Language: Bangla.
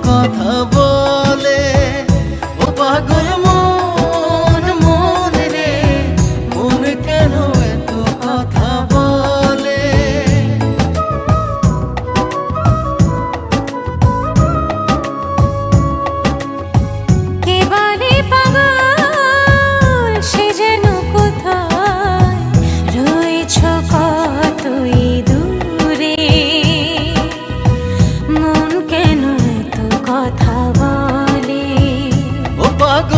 কথা বলে। ও পাগল মন, মন রে মন কেন এত কথা বলে। কে বলে পাগল সে যেন কোথায় রয়েছ কতই দূরে। মন কেন এত কথা বলে। ও পাগল